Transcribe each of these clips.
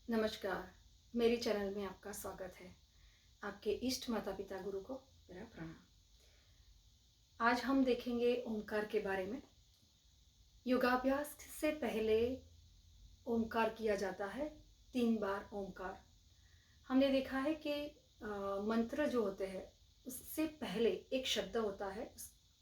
नमस्कार। मेरे चैनल में आपका स्वागत है। आपके इष्ट माता पिता गुरु को मेरा प्रणाम। आज हम देखेंगे ओंकार के बारे में। योगाभ्यास से पहले ओंकार किया जाता है 3 बार ओंकार। हमने देखा है कि मंत्र जो होते हैं उससे पहले एक शब्द होता है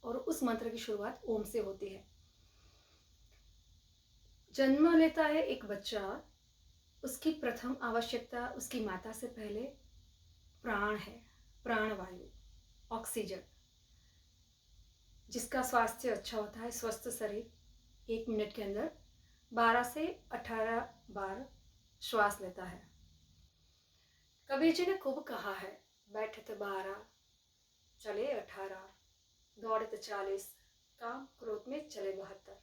और उस मंत्र की शुरुआत ओम से होती है। जन्म लेता है एक बच्चा, उसकी प्रथम आवश्यकता उसकी माता से पहले प्राण है, प्राणवायु, ऑक्सीजन। जिसका स्वास्थ्य अच्छा होता है, स्वस्थ शरीर 1 मिनट के अंदर 12 से 18 बार श्वास लेता है। कबीर जी ने खूब कहा है, बैठत 12 चले 18, दौड़त 40, काम क्रोध में चले 72।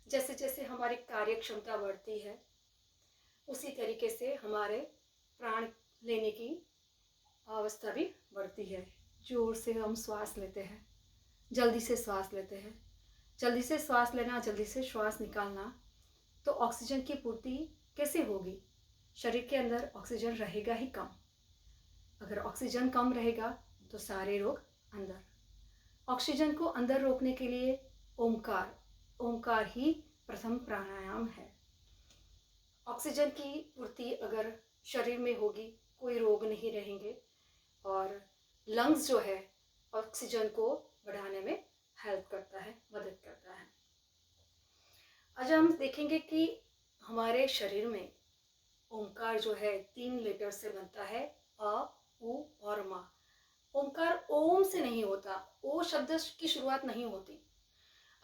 जैसे जैसे हमारी कार्य क्षमता बढ़ती है उसी तरीके से हमारे प्राण लेने की अवस्था भी बढ़ती है। जोर से हम श्वास लेते हैं, जल्दी से श्वास लेते हैं, जल्दी से श्वास लेना, जल्दी से श्वास निकालना, तो ऑक्सीजन की पूर्ति कैसे होगी? शरीर के अंदर ऑक्सीजन रहेगा ही कम। अगर ऑक्सीजन कम रहेगा तो सारे रोग अंदर। ऑक्सीजन को अंदर रोकने के लिए ओंकार ही प्रथम प्राणायाम है। ऑक्सीजन की पूर्ति अगर शरीर में होगी, कोई रोग नहीं रहेंगे और लंग्स जो है ऑक्सीजन को बढ़ाने में हेल्प करता है, मदद करता है। आज हम देखेंगे कि हमारे शरीर में ओंकार जो है 3 लेटर से बनता है, अ, उ और म। ओंकार ओम से नहीं होता, ओ शब्द की शुरुआत नहीं होती।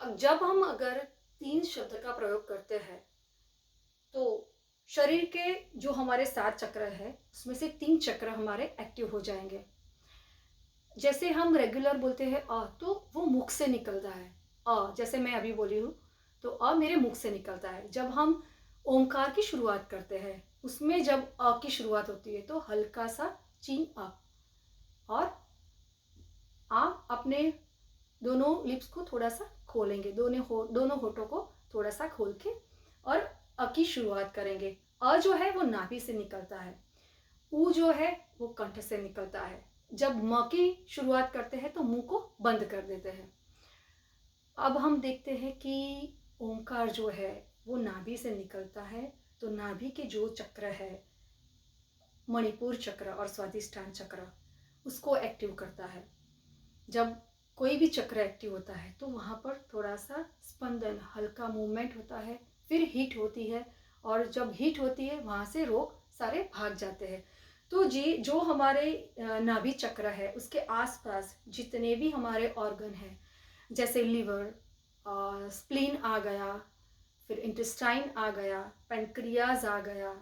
अब जब हम अगर 3 शब्द का प्रयोग करते हैं तो शरीर के जो हमारे 7 चक्र है उसमें से 3 चक्र हमारे एक्टिव हो जाएंगे। जैसे हम रेगुलर बोलते हैं अ, तो वो मुख से निकलता है। जैसे मैं अभी बोली हूँ तो अ मेरे मुख से निकलता है। जब हम ओंकार की शुरुआत करते हैं उसमें जब अ की शुरुआत होती है तो हल्का सा चीन अ, और आ अपने दोनों लिप्स को थोड़ा सा खोलेंगे, दोनों होठों को थोड़ा सा खोल के और अ की शुरुआत करेंगे। अ जो है वो नाभि से निकलता है, उ जो है वो कंठ से निकलता है। जब म की शुरुआत करते हैं तो मुंह को बंद कर देते हैं। अब हम देखते हैं कि ओंकार जो है वो नाभि से निकलता है, तो नाभि के जो चक्र है, मणिपुर चक्र और स्वादिष्ठान चक्र, उसको एक्टिव करता है। जब कोई भी चक्र एक्टिव होता है तो वहाँ पर थोड़ा सा स्पंदन, हल्का मूवमेंट होता है, फिर हीट होती है और जब हीट होती है वहाँ से रोग सारे भाग जाते हैं। तो जी जो हमारे नाभि चक्र है उसके आसपास जितने भी हमारे ऑर्गन हैं, जैसे लिवर, स्प्लीन आ गया, फिर इंटेस्टाइन आ गया, पेनक्रियाज आ गया,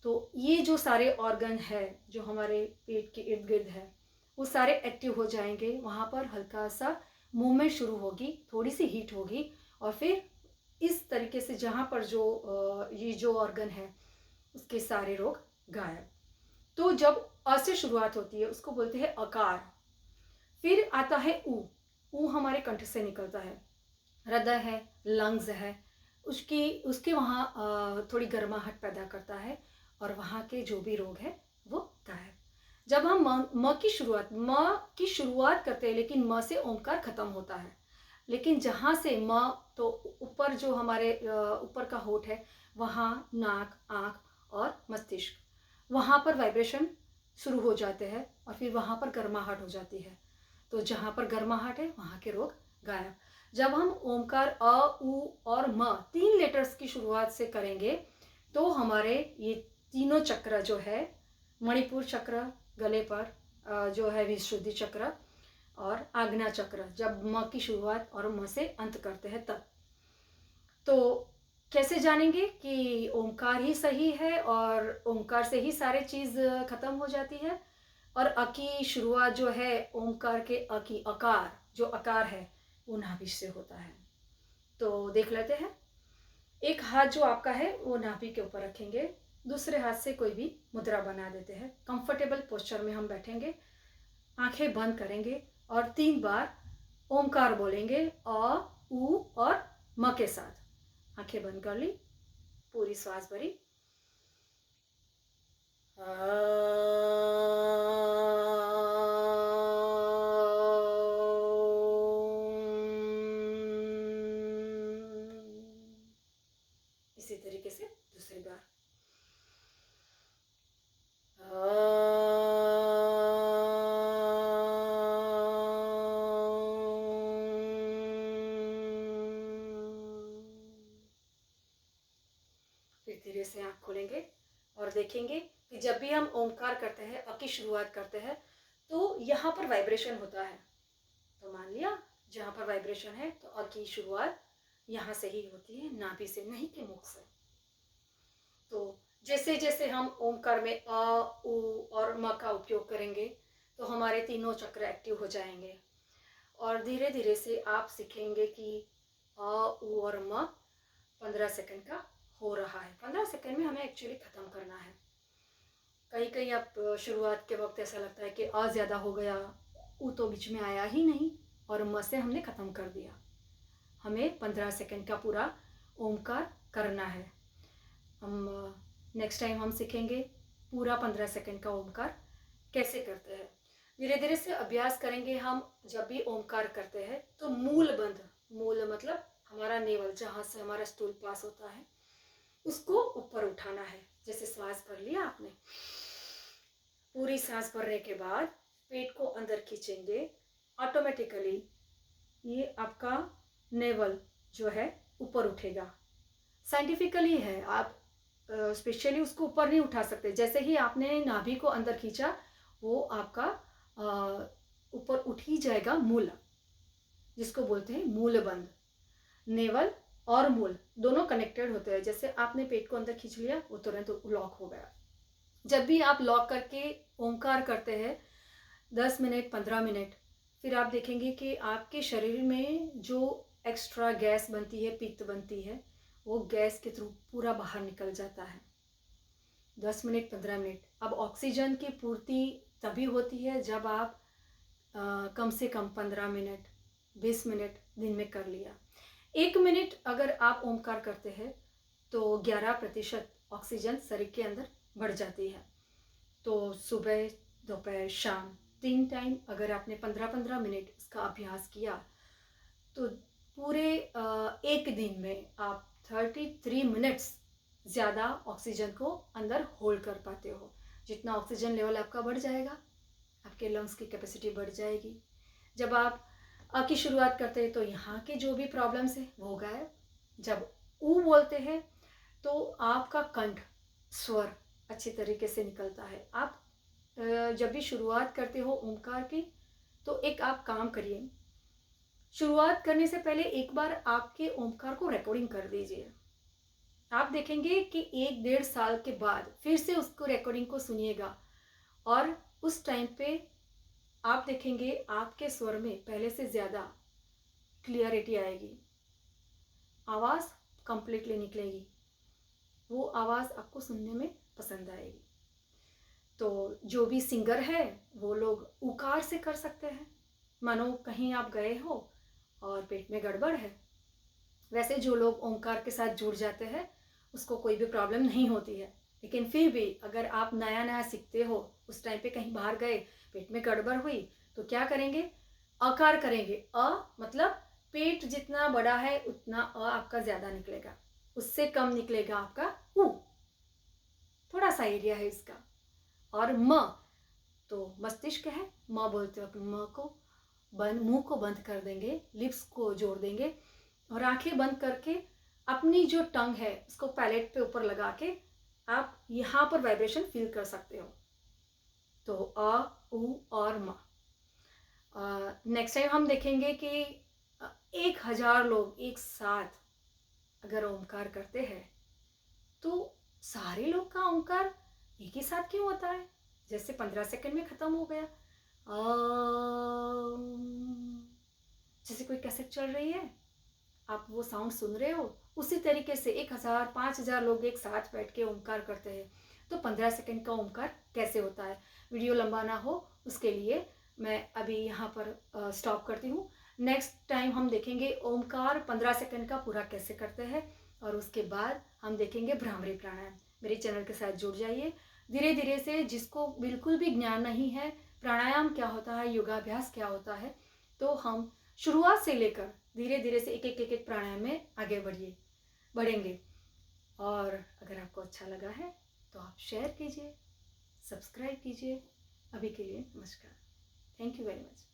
तो ये जो सारे ऑर्गन है जो हमारे पेट के इर्द गिर्द है वो सारे एक्टिव हो जाएंगे। वहाँ पर हल्का सा मूवमेंट शुरू होगी, थोड़ी सी हीट होगी और फिर इस तरीके से जहाँ पर जो ये जो ऑर्गन है उसके सारे रोग गायब। तो जब अ से शुरुआत होती है उसको बोलते हैं अकार। फिर आता है उ हमारे कंठ से निकलता है, हृदय है, लंग्स है, उसके वहाँ थोड़ी गर्माहट पैदा करता है और वहाँ के जो भी रोग है वो गायब। जब हम म की शुरुआत करते हैं लेकिन म से ओंकार खत्म होता है, लेकिन जहाँ से म तो ऊपर जो हमारे ऊपर का होठ है वहाँ नाक, आँख और मस्तिष्क, वहाँ पर वाइब्रेशन शुरू हो जाते हैं और फिर वहाँ पर गर्माहट हो जाती है। तो जहाँ पर गर्माहट है वहाँ के रोग गायब। जब हम ओंकार अ, उ और म 3 लेटर्स की शुरुआत से करेंगे तो हमारे ये तीनों चक्र जो है, मणिपुर चक्र गले पर, जो है विशुद्धि चक्र और आज्ञा चक्र, जब म की शुरुआत और म से अंत करते हैं तब। तो कैसे जानेंगे कि ओंकार ही सही है और ओंकार से ही सारे चीज़ खत्म हो जाती है? और अ की शुरुआत जो है ओंकार के अ की अकार, जो अकार है वो नाभि से होता है। तो देख लेते हैं। एक हाथ जो आपका है वो नाभि के ऊपर रखेंगे, दूसरे हाथ से कोई भी मुद्रा बना देते हैं। कंफर्टेबल पोस्चर में हम बैठेंगे, आंखें बंद करेंगे और 3 बार ओंकार बोलेंगे, अ, उ और म के साथ। आंखें बंद कर ली, पूरी श्वास भरी इसी तरीके से दूसरी बार। फिर धीरे से आँख खोलेंगे और देखेंगे कि जब भी हम ओमकार करते हैं, अ की शुरुआत करते हैं, तो यहाँ पर वाइब्रेशन होता है। तो मान लिया जहाँ पर वाइब्रेशन है तो अ की शुरुआत यहाँ से ही होती है, नाभि से, नहीं कि मुख से। तो जैसे जैसे हम ओमकार में अ, उ और म का उपयोग करेंगे तो हमारे तीनों चक्र एक्टिव हो जाएंगे और धीरे धीरे से आप सीखेंगे कि अ, उ और म 15 सेकंड का हो रहा है। 15 सेकंड में हमें एक्चुअली ख़त्म करना है। कहीं कहीं आप शुरुआत के वक्त ऐसा लगता है कि अ ज़्यादा हो गया, उ तो बीच में आया ही नहीं और म से हमने ख़त्म कर दिया। हमें 15 सेकंड का पूरा ओमकार करना है। हम नेक्स्ट टाइम हम सीखेंगे पूरा 15 सेकंड का ओमकार कैसे करते हैं। धीरे धीरे से अभ्यास करेंगे हम। जब भी ओमकार करते हैं तो मूल बंध, मूल मतलब हमारा नेवल, जहाँ से हमारा स्टूल पास होता है, उसको ऊपर उठाना है। जैसे श्वास भर लिया आपने, पूरी सांस भरने के बाद पेट को अंदर खींचेंगे, ऑटोमेटिकली ये आपका नेवल जो है ऊपर उठेगा। साइंटिफिकली है, आप स्पेशली उसको ऊपर नहीं उठा सकते। जैसे ही आपने नाभि को अंदर खींचा, वो आपका ऊपर उठ ही जाएगा मूल, जिसको बोलते हैं मूल बंध। नेवल और मूल दोनों कनेक्टेड होते हैं। जैसे आपने पेट को अंदर खींच लिया, वो तुरंत लॉक हो गया। जब भी आप लॉक करके ओंकार करते हैं 10 मिनट 15 मिनट, फिर आप देखेंगे कि आपके शरीर में जो एक्स्ट्रा गैस बनती है, पित्त बनती है, वो गैस के थ्रू पूरा बाहर निकल जाता है। 10 मिनट 15 मिनट। अब ऑक्सीजन की पूर्ति तभी होती है जब आप कम से कम 15 मिनट 20 मिनट दिन में कर लिया। 1 मिनट अगर आप ओमकार करते हैं तो 11% ऑक्सीजन शरीर के अंदर बढ़ जाती है। तो सुबह, दोपहर, शाम 3 टाइम अगर आपने 15-15 मिनट इसका अभ्यास किया तो पूरे एक दिन में आप 33 मिनट्स ज़्यादा ऑक्सीजन को अंदर होल्ड कर पाते हो। जितना ऑक्सीजन लेवल आपका बढ़ जाएगा, आपके लंग्स की कैपेसिटी बढ़ जाएगी। जब आप अ की शुरुआत करते हैं तो यहाँ के जो भी प्रॉब्लम्स है वो गायब। जब ऊ बोलते हैं तो आपका कंठ, स्वर अच्छी तरीके से निकलता है। आप जब भी शुरुआत करते हो ओमकार की, तो एक आप काम करिए, शुरुआत करने से पहले एक बार आपके ओमकार को रिकॉर्डिंग कर दीजिए। आप देखेंगे कि 1-1.5 साल के बाद फिर से उसको रिकॉर्डिंग को सुनिएगा और उस टाइम पे आप देखेंगे आपके स्वर में पहले से ज़्यादा क्लियरिटी आएगी, आवाज़ कंप्लीटली निकलेगी, वो आवाज़ आपको सुनने में पसंद आएगी। तो जो भी सिंगर है वो लोग उकार से कर सकते हैं, मानो कहीं आप गए हो और पेट में गड़बड़ है। वैसे जो लोग ओंकार के साथ जुड़ जाते हैं उसको कोई भी प्रॉब्लम नहीं होती है। लेकिन फिर भी अगर आप नया नया सीखते हो, उस टाइम पे कहीं बाहर गए, पेट में गड़बड़ हुई, तो क्या करेंगे, अकार करेंगे। अ मतलब पेट जितना बड़ा है उतना अ आपका ज़्यादा निकलेगा, उससे कम निकलेगा आपका ऊ, थोड़ा सा एरिया है इसका। और म तो मस्तिष्क है, म बोलते वक्त म को बंद, मुंह को बंद कर देंगे, लिप्स को जोड़ देंगे और आंखें बंद करके अपनी जो टंग है उसको पैलेट पे ऊपर लगा के आप यहाँ पर वाइब्रेशन फील कर सकते हो। तो अ, उ और म। नेक्स्ट टाइम हम देखेंगे कि 1000 लोग एक साथ अगर ओमकार करते हैं तो सारे लोग का ओमकार एक ही साथ क्यों होता है? जैसे 15 सेकंड में खत्म हो गया। जैसे कोई कैसेट चल रही है, आप वो साउंड सुन रहे हो, उसी तरीके से 1000 5000 लोग एक साथ बैठ के ओमकार करते हैं। तो 15 सेकंड का ओमकार कैसे होता है? वीडियो लंबा ना हो उसके लिए मैं अभी यहाँ पर स्टॉप करती हूँ। नेक्स्ट टाइम हम देखेंगे ओमकार 15 सेकंड का पूरा कैसे करते हैं और उसके बाद हम देखेंगे भ्रामरी प्राणायाम। मेरे चैनल के साथ जुड़ जाइए। धीरे धीरे से जिसको बिल्कुल भी ज्ञान नहीं है प्राणायाम क्या होता है, योगाभ्यास क्या होता है, तो हम शुरुआत से लेकर धीरे धीरे से एक एक प्राणायाम में आगे बढ़ेंगे। और अगर आपको अच्छा लगा है तो आप शेयर कीजिए, सब्सक्राइब कीजिए। अभी के लिए नमस्कार। Thank you very much.